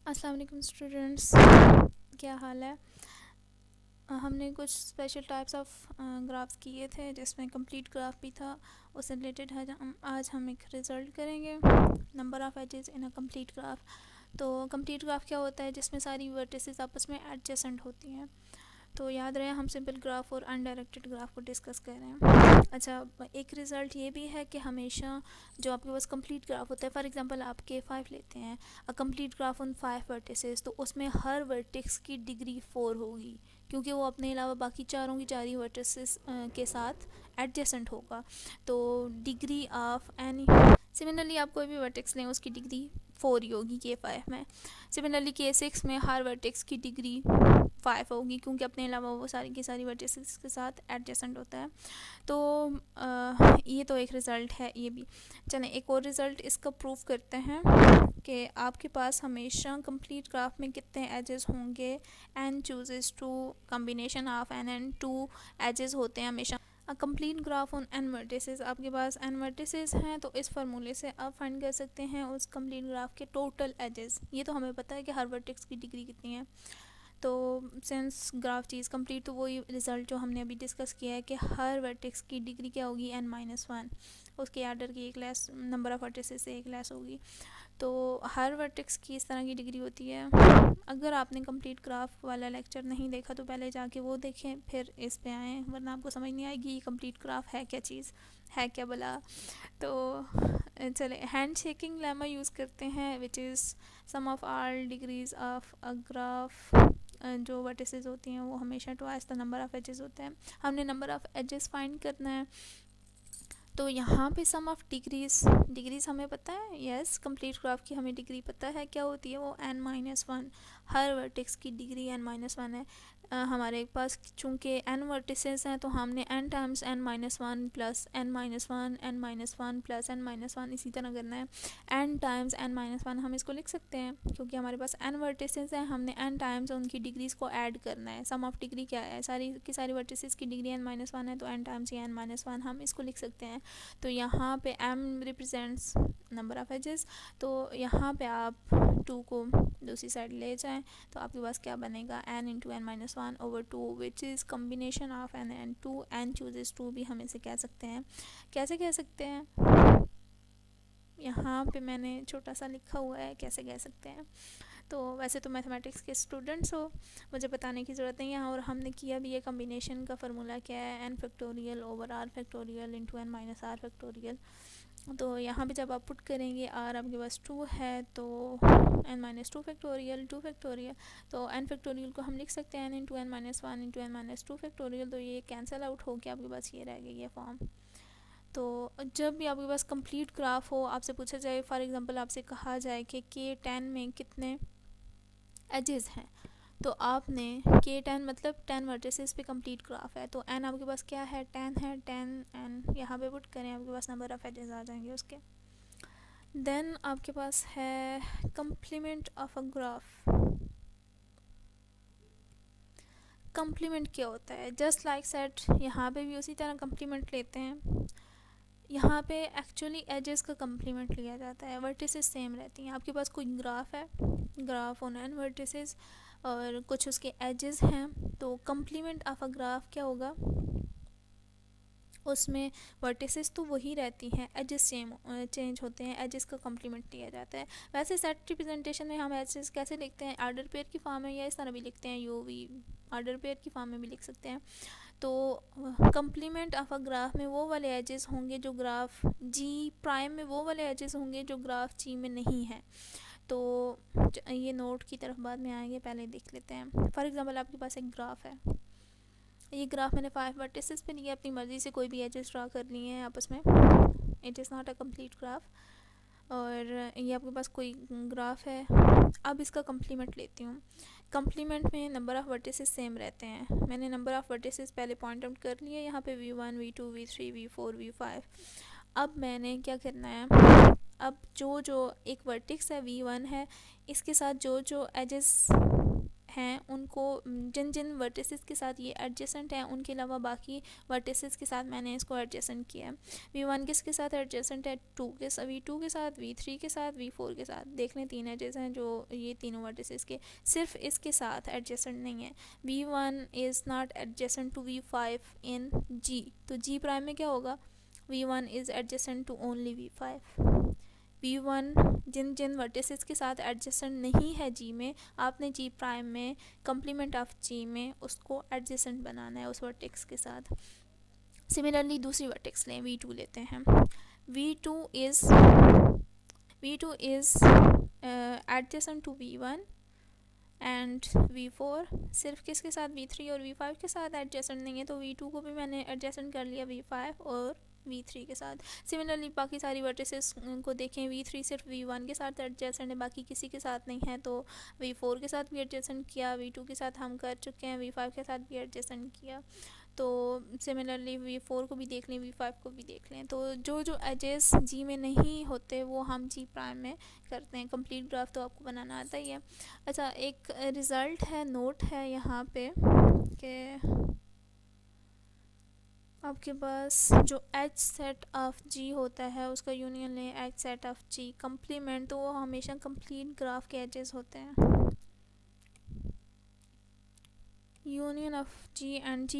अस्सलाम वालेकुम स्टूडेंट्स, क्या हाल है। हमने कुछ स्पेशल टाइप्स ऑफ ग्राफ्स किए थे जिसमें कंप्लीट ग्राफ भी था। उससे रिलेटेड आज हम एक रिज़ल्ट करेंगे, number of edges in a complete graph. तो कंप्लीट ग्राफ क्या होता है, जिसमें सारी वर्टिसेस आपस में एडजेसेंट होती हैं। तो याद रहे हम सिंपल ग्राफ और अनडायरेक्टेड ग्राफ को डिस्कस कर रहे हैं। अच्छा, एक रिज़ल्ट ये भी है कि हमेशा जो आपके पास कंप्लीट ग्राफ होता है, फॉर एग्जांपल आप K5 लेते हैं, अ कंप्लीट ग्राफ ऑन 5 वर्टिसेस, तो उसमें हर वर्टेक्स की डिग्री 4 होगी, क्योंकि वो अपने अलावा बाकी चारों की चार ही वर्टिसेस के साथ एडजेसेंट होगा। तो डिग्री ऑफ एनी, सिमिलरली आप कोई भी वर्टेक्स लें उसकी डिग्री 4 ही होगी K5 में। सिमिलरली K6 में हर वर्टेक्स की डिग्री 5 होगी, क्योंकि अपने अलावा वो सारी की सारी वर्टिसेस के साथ एडजेसेंट होता है। तो ये तो एक रिज़ल्ट है ये भी। चलें एक और रिज़ल्ट इसका प्रूव करते हैं कि आपके पास हमेशा कंप्लीट ग्राफ में कितने एजेस होंगे। n chooses two combination of n and 2 edges होते हैं हमेशा। Complete graph on n vertices, आपके पास n वर्टिसेस हैं तो इस फार्मूले से आप फाइंड कर सकते हैं उस कंप्लीट ग्राफ के टोटल एजेस। ये तो हमें पता है कि हर वर्टेक्स की डिग्री कितनी है। तो सिंस ग्राफ चीज़ कंप्लीट, तो वही रिज़ल्ट जो हमने अभी डिस्कस किया है कि हर वर्टेक्स की डिग्री क्या होगी, n-1, उसके आर्डर की एक लेस, नंबर ऑफ़ वर्टिसेस से एक लेस होगी। तो हर वर्टेक्स की इस तरह की डिग्री होती है। अगर आपने कंप्लीट ग्राफ वाला लेक्चर नहीं देखा तो पहले जाके वो देखें, फिर इस पे आएँ, वरना आपको समझ नहीं आएगी ये कंप्लीट ग्राफ है क्या चीज़, है क्या भला। तो चले हैंड शेकिंग लेमा यूज़ करते हैं, which is sum of all degrees of a graph. जो वर्टिसेस होती हैं वो हमेशा twice the number of edges होते हैं। हमने नंबर ऑफ़ एजेस फाइंड करना है। तो यहाँ पे सम ऑफ डिग्रीज़ हमें पता है, यस कंप्लीट ग्राफ की हमें डिग्री पता है क्या होती है, वो n-1, हर वर्टेक्स की डिग्री n-1 है। हमारे पास चूँकि n वर्टिसेस हैं तो हमने n times n-1 plus n-1 n-1 plus n-1 इसी तरह करना है। n टाइम्स n-1 हम इसको लिख सकते हैं, क्योंकि हमारे पास n वर्टिसेस हैं, हमने n टाइम्स उनकी डिग्रीज़ को ऐड करना है। सम ऑफ डिग्री क्या है, सारी की सारी वर्टिसेस की डिग्री n-1 है, तो n टाइम्स ये n-1 हम इसको लिख सकते हैं। तो यहाँ पे m represents number of edges, तो यहाँ पे आप 2 को दूसरी साइड ले जाएं तो आपके पास क्या बनेगा, n into n-1 over 2, which is combination of n and 2। n chooses 2 भी हम इसे कह सकते हैं। कैसे कह सकते हैं, यहाँ पे मैंने छोटा सा लिखा हुआ है कैसे कह सकते हैं। तो वैसे तो मैथमेटिक्स के स्टूडेंट्स हो, मुझे बताने की ज़रूरत नहीं है। और हमने किया भी ये कम्बिनेशन का फार्मूला क्या है, n factorial over r factorial into n minus r factorial. तो यहाँ पे जब आप पुट करेंगे r आपके पास 2 है तो n माइनस 2 फैक्टोरियल 2 फैक्टोरियल, तो n फैक्टोरियल को हम लिख सकते हैं n into n-1 into n-2 factorial. तो ये कैंसिल आउट हो के आपके पास ये रह गई है फॉर्म। तो जब भी आपके पास कंप्लीट ग्राफ हो, आपसे पूछा जाए, फॉर एग्जांपल आपसे कहा जाए कि K10 में कितने एजेस हैं, तो आपने K10 मतलब 10 वर्टिसेस पे कंप्लीट ग्राफ है, तो n आपके पास क्या है, 10 है। 10 n यहाँ पे पुट करें, आपके पास नंबर ऑफ़ एजेस आ जाएंगे उसके। देन आपके पास है complement of a graph. Complement क्या होता है, जस्ट लाइक सेट, यहाँ पे भी उसी तरह कंप्लीमेंट लेते हैं। यहाँ पे एक्चुअली एजेस का कंप्लीमेंट लिया जाता है, वर्टिसेस सेम रहती हैं। आपके पास कोई ग्राफ है, ग्राफ ऑन n वर्टिसेस और कुछ उसके एजेस हैं, तो कंप्लीमेंट ऑफ अ ग्राफ क्या होगा, उसमें वर्टिसेस तो वही रहती हैं, एजेस सेम चेंज होते हैं, एजेस का कंप्लीमेंट लिया जाता है। वैसे सेट रिप्रेजेंटेशन में हम एजेस कैसे लिखते हैं, आर्डर पेयर की फॉर्म में, या इस तरह भी लिखते हैं, यू वी आर्डर पेयर की फॉर्म में भी लिख सकते हैं। तो कंप्लीमेंट ऑफ अ ग्राफ में वो वाले एजेस होंगे जो ग्राफ जी प्राइम में, वो वाले एजेस होंगे जो ग्राफ जी में नहीं है। तो ये नोट की तरफ बाद में आएंगे, पहले देख लेते हैं। फॉर एग्जांपल आपके पास एक ग्राफ है, ये ग्राफ मैंने 5 वर्टिसेस पे लिया, अपनी मर्ज़ी से कोई भी एजेस ड्रा कर लिए हैं आपस में, it is not a complete graph. और ये आपके पास कोई ग्राफ है, अब इसका कंप्लीमेंट लेती हूँ। कंप्लीमेंट में नंबर ऑफ़ वर्टिसेस सेम रहते हैं, मैंने नंबर ऑफ़ वर्टिसेस पहले पॉइंट आउट कर लिए, यहाँ पे v1 v2 v3 v4 v5। अब मैंने क्या करना है, अब जो जो एक वर्टिक्स है v1 है, इसके साथ जो जो एजेस हैं उनको, जिन जिन वर्टिसेस के साथ ये एडजेसेंट हैं उनके अलावा बाकी वर्टिसेस के साथ मैंने इसको एडजेसेंट किया है। V1 किसके साथ एडजेसेंट है, V2 के साथ, V3 के साथ, V4 के साथ। देख लें 3 एजेस हैं जो ये तीनों वर्टिसेस के, सिर्फ इसके साथ एडजेसेंट नहीं है। V1 is not adjacent to V5 in G, तो G प्राइम में क्या होगा, V1 is adjacent to only V5। V1 जिन जिन वर्टिसेस के साथ एडजेसेंट नहीं है G में, आपने G प्राइम में कम्प्लीमेंट ऑफ G में उसको एडजेसेंट बनाना है उस वर्टेक्स के साथ। सिमिलरली दूसरी वर्टेक्स लें, V2 लेते हैं। V2 is adjacent to V1 and V4, सिर्फ किसके साथ, V3 और V5 के साथ एडजेसेंट नहीं है, तो V2 को भी मैंने एडजेसेंट कर लिया V5 और V3 के साथ। सिमिलरली बाकी सारी वर्टिसेस को देखें, V3 सिर्फ V1 के साथ एडजेसेंट है, बाकी किसी के साथ नहीं है, तो V4 के साथ भी एडजेसेंट किया, V2 के साथ हम कर चुके हैं, V5 के साथ भी एडजेसेंट किया। तो सिमिलरली V4 को भी देख लें, V5 को भी देख लें। तो जो जो एजेस G में नहीं होते वो हम G प्राइम में करते हैं। कंप्लीट ग्राफ तो आपको बनाना आता ही है। अच्छा, एक रिज़ल्ट है, नोट है यहाँ पे कि आपके पास जो H सेट ऑफ G होता है उसका यूनियन लें H set of G complement, तो वो हमेशा कंप्लीट ग्राफ के एजेस होते हैं। Union of G and G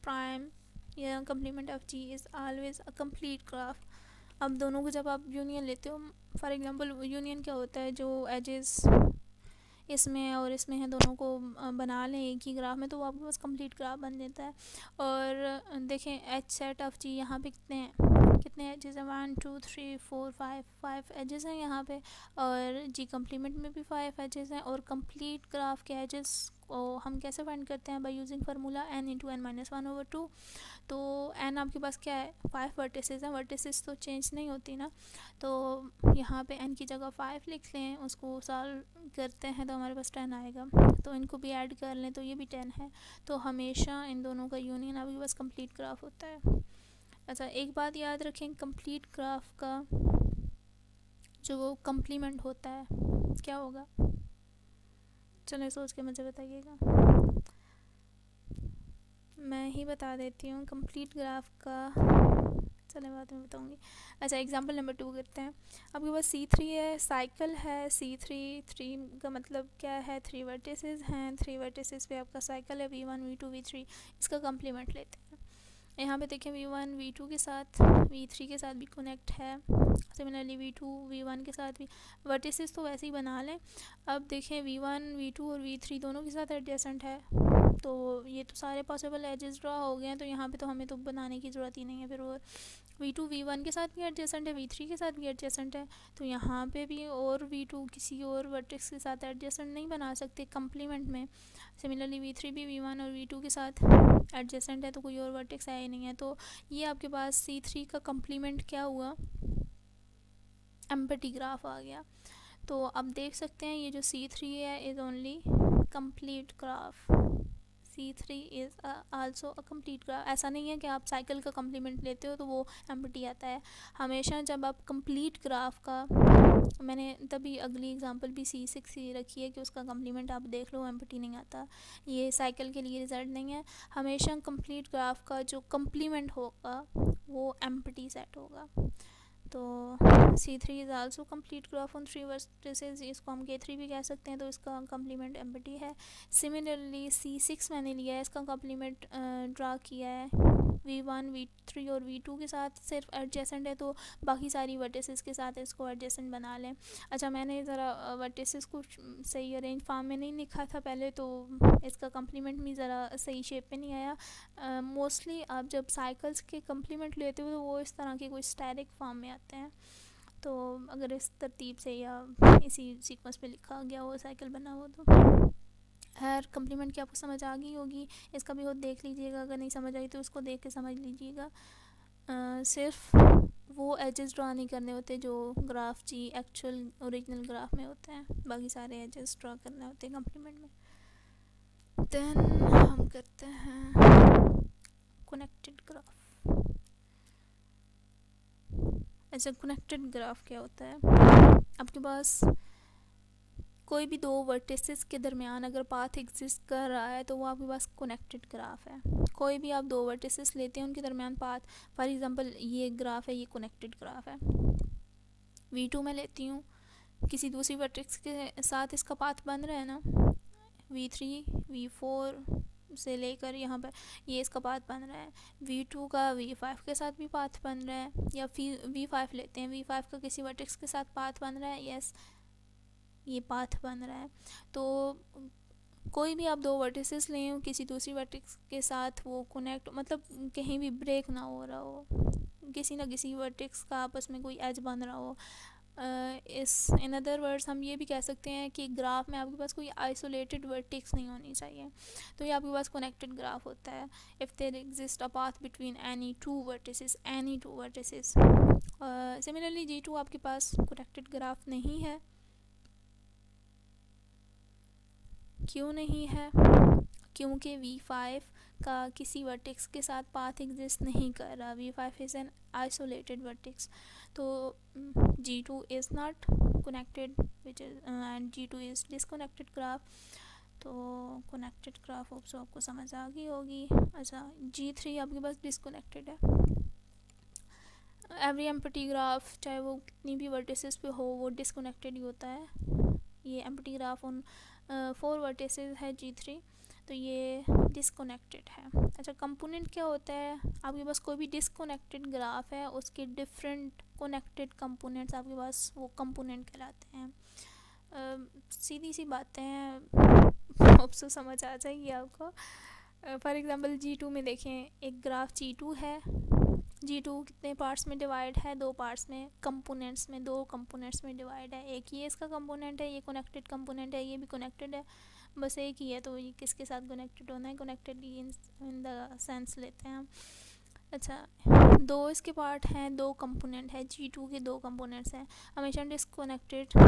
prime या complement of G is always a complete graph. अब दोनों को जब आप यूनियन लेते हो, फॉर एग्जांपल यूनियन क्या होता है, जो एजेस इसमें और इसमें है दोनों को बना लें एक ही ग्राफ में, तो वो आपके पास कंप्लीट ग्राफ बन जाता है। और देखें H सेट ऑफ G यहाँ पे कितने एजेस हैं, 1 2 3 4 5 एजेस हैं यहाँ पे, और G कम्प्लीमेंट में भी 5 एजेस हैं। और कंप्लीट ग्राफ के एजेस को हम कैसे फाइंड करते हैं, by using formula n into n minus 1/2। तो n आपके पास क्या है, 5 वर्टिसेस हैं, वर्टिसेस तो चेंज नहीं होती ना, तो यहाँ पे n की जगह 5 लिख लें, उसको सॉल्व करते हैं तो हमारे पास 10 आएगा, तो इनको भी ऐड कर लें तो ये भी 10 है। तो हमेशा इन दोनों का यूनियन आपके पास कंप्लीट ग्राफ होता है। अच्छा, एक बात याद रखें, कंप्लीट ग्राफ का जो कंप्लीमेंट होता है क्या होगा, चलो सोच के मुझे बताइएगा। मैं ही बता देती हूँ कंप्लीट ग्राफ का, चले बाद में बताऊँगी। अच्छा, एग्जांपल नंबर 2 करते हैं। आपके पास C3 है, साइकिल है C3 का मतलब क्या है, 3 वर्टिसेस हैं, 3 वर्टिसेस पे आपका साइकिल है V1 V2 V3। इसका कम्प्लीमेंट लेते हैं। यहाँ पे देखें V1 V2 के साथ V3 के साथ भी कनेक्ट है, सिमिलरली V2 V1 के साथ भी। वर्टिसेस तो वैसे ही बना लें। अब देखें V1 V2 और V3 दोनों के साथ एडजेसेंट है, तो ये तो सारे पॉसिबल एजेस ड्रॉ हो गए हैं, तो यहाँ पे तो हमें तो बनाने की ज़रूरत ही नहीं है फिर। और V2 V1 के साथ भी एडजेसेंट है, V3 के साथ भी एडजेसेंट है, तो यहाँ पे भी और V2 किसी और वर्टेक्स के साथ एडजेसेंट नहीं बना सकते कम्प्लीमेंट में। सिमिलरली V3 भी V1 और V2 के साथ एडजेसेंट है, तो कोई और वर्टेक्स है ही नहीं है। तो ये आपके पास C3 का कम्प्लीमेंट क्या हुआ, एम्प्टी ग्राफ आ गया। तो अब देख सकते हैं ये जो C3 है is only complete graph, C3 is also a complete graph. ऐसा नहीं है कि आप साइकिल का कम्प्लीमेंट लेते हो तो वो एम्प्टी आता है। हमेशा जब आप कंप्लीट ग्राफ का, मैंने तभी अगली एग्जांपल भी C6 ही रखी है कि उसका कम्प्लीमेंट आप देख लो, एम्प्टी नहीं आता। ये साइकिल के लिए रिजल्ट नहीं है। हमेशा कंप्लीट ग्राफ का जो कम्प्लीमेंट होगा वो एम्प्टी सेट होगा। तो C3 is also complete graph on 3 vertices, इसको हम K3 भी कह सकते हैं, तो इसका कम्प्लीमेंट एम्प्टी है। सिमिलरली C6 मैंने लिया है, इसका कम्प्लीमेंट ड्रा किया है V1 V3 और V2 के साथ, सिर्फ एडजेसेंट है, तो बाकी सारी वर्टिसेस के साथ इसको एडजेसेंट बना लें। अच्छा, मैंने ज़रा वर्टिसेस को सही अरेंज फॉर्म में नहीं लिखा था पहले, तो इसका कम्प्लीमेंट भी ज़रा सही शेप में नहीं आया। मोस्टली आप जब साइकिल्स के कम्प्लीमेंट लेते हो तो वो इस तरह के कोई स्टैटिक फॉर्म में आते हैं, तो अगर इस तरतीब से या इसी सीक्वेंस पे लिखा गया हो साइकिल बना हो तो हर कम्प्लीमेंट की आपको समझ आ गई होगी। इसका भी खुद देख लीजिएगा, अगर नहीं समझ आई तो उसको देख के समझ लीजिएगा। सिर्फ वो एजेस ड्रा नहीं करने होते जो ग्राफ जी एक्चुअल ओरिजिनल ग्राफ में होते हैं, बाकी सारे एजेस ड्रा करने होते हैं कम्प्लीमेंट में। देन हम करते हैं कनेक्टेड ग्राफ। ऐसा कनेक्टेड ग्राफ क्या होता है, आपके पास कोई भी दो वर्टिसेस के दरमियान अगर पाथ एग्जिस्ट कर रहा है तो वो आपके पास कनेक्टेड ग्राफ है। कोई भी आप दो वर्टिसेस लेते हैं उनके दरमियान पाथ, फॉर एग्जांपल ये ग्राफ है, ये कनेक्टेड ग्राफ है। V2 में लेती हूँ, किसी दूसरी वर्टेक्स के साथ इसका पाथ बन रहा है ना, V3 V4 से लेकर यहाँ पर ये इसका पाथ बन रहा है। V2 का V5 के साथ भी पाथ बन रहा है, या फिर V5 लेते हैं, V5 का किसी वर्टेक्स के साथ पाथ बन रहा है, यस ये पाथ बन रहा है। तो कोई भी आप दो वर्टिसेस लें किसी दूसरी वर्टेक्स के साथ, वो कनेक्ट मतलब कहीं भी ब्रेक ना हो रहा हो, किसी ना किसी वर्टेक्स का आपस में कोई एज बन रहा हो। इस इन अदर वर्ड्स हम ये भी कह सकते हैं कि ग्राफ में आपके पास कोई आइसोलेटेड वर्टेक्स नहीं होनी चाहिए, तो ये आपके पास कनेक्टेड ग्राफ होता है। If there exist a path between any two vertices, similarly G2 आपके पास कनेक्टेड ग्राफ नहीं है। क्यों नहीं है? क्योंकि V5 का किसी वर्टेक्स के साथ पाथ एग्जिस्ट नहीं कर रहा। V5 is an isolated vertex, तो G2 is not connected which is and G2 is disconnected graph. तो कनेक्टेड ग्राफ होप सो आपको समझ आ गई होगी। अच्छा, G3 आपके पास डिसकनेक्टेड है। एवरी एम्प्टी ग्राफ चाहे वो कितनी भी वर्टिसेस पे हो वो डिसकनेक्टेड ही होता है। ये एम्प्टी ग्राफ उन 4 वर्टिसेस है G3, तो ये डिसकनेक्टेड है। अच्छा, कंपोनेंट क्या होता है? आपके पास कोई भी डिसकनेक्टेड ग्राफ है, उसके डिफरेंट कनेक्टेड कंपोनेंट्स आपके पास वो कंपोनेंट कहलाते हैं। सीधी सी बातें हैं, अब सो समझ आ जाएगी आपको। फॉर एग्जांपल G2 में देखें, एक ग्राफ G2 है। G2 कितने पार्ट्स में डिवाइड है? 2 पार्ट्स में, कंपोनेंट्स में 2 कंपोनेंट्स में डिवाइड है। एक ये इसका कंपोनेंट है, ये कनेक्टेड कंपोनेंट है, ये भी कनेक्टेड है, बस एक ही है। तो ये किसके साथ कनेक्टेड होना है? कनेक्टेड इन द सेंस लेते हैं हम। अच्छा, 2 इसके पार्ट हैं, 2 कंपोनेंट है, G2 के 2 कंपोनेंट्स हैं। हमेशा डिसकनेक्टेड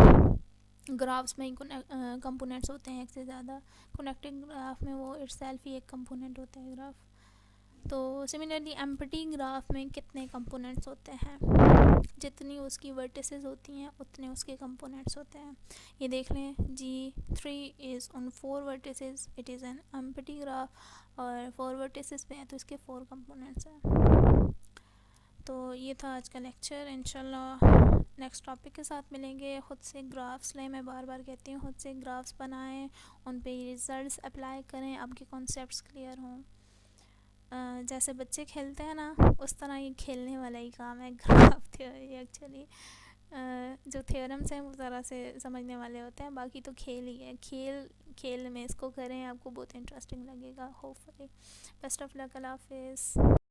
ग्राफ्स में कंपोनेंट्स होते हैं एक से ज़्यादा। कनेक्टेड ग्राफ में वो इटसेल्फ ही एक कंपोनेंट होता है ग्राफ। तो सिमिलरली एम्प्टी ग्राफ में कितने कंपोनेंट्स होते हैं? जितनी उसकी वर्टिसेस होती हैं उतने उसके कंपोनेंट्स होते हैं। ये देख लें, G3 is on 4 vertices, it is an empty graph, और 4 वर्टिसेस पे हैं तो इसके 4 कंपोनेंट्स हैं। तो ये था आज का लेक्चर। इंशाल्लाह नेक्स्ट टॉपिक के साथ मिलेंगे। खुद से ग्राफ्स लें, मैं बार बार कहती हूँ, खुद से ग्राफ्स बनाएं, उन पे रिजल्ट्स अप्लाई करें, आपके कॉन्सेप्ट्स क्लियर हों। जैसे बच्चे खेलते हैं ना, उस तरह ये खेलने वाला ही काम है ग्राफ थ्योरी एक्चुअली। जो थ्योरम्स हैं वो ज़रा से समझने वाले होते हैं, बाकी तो खेल ही है। खेल में इसको करें, आपको बहुत इंटरेस्टिंग लगेगा होपफुली। बेस्ट ऑफ लक, अल्लाह हाफिज़।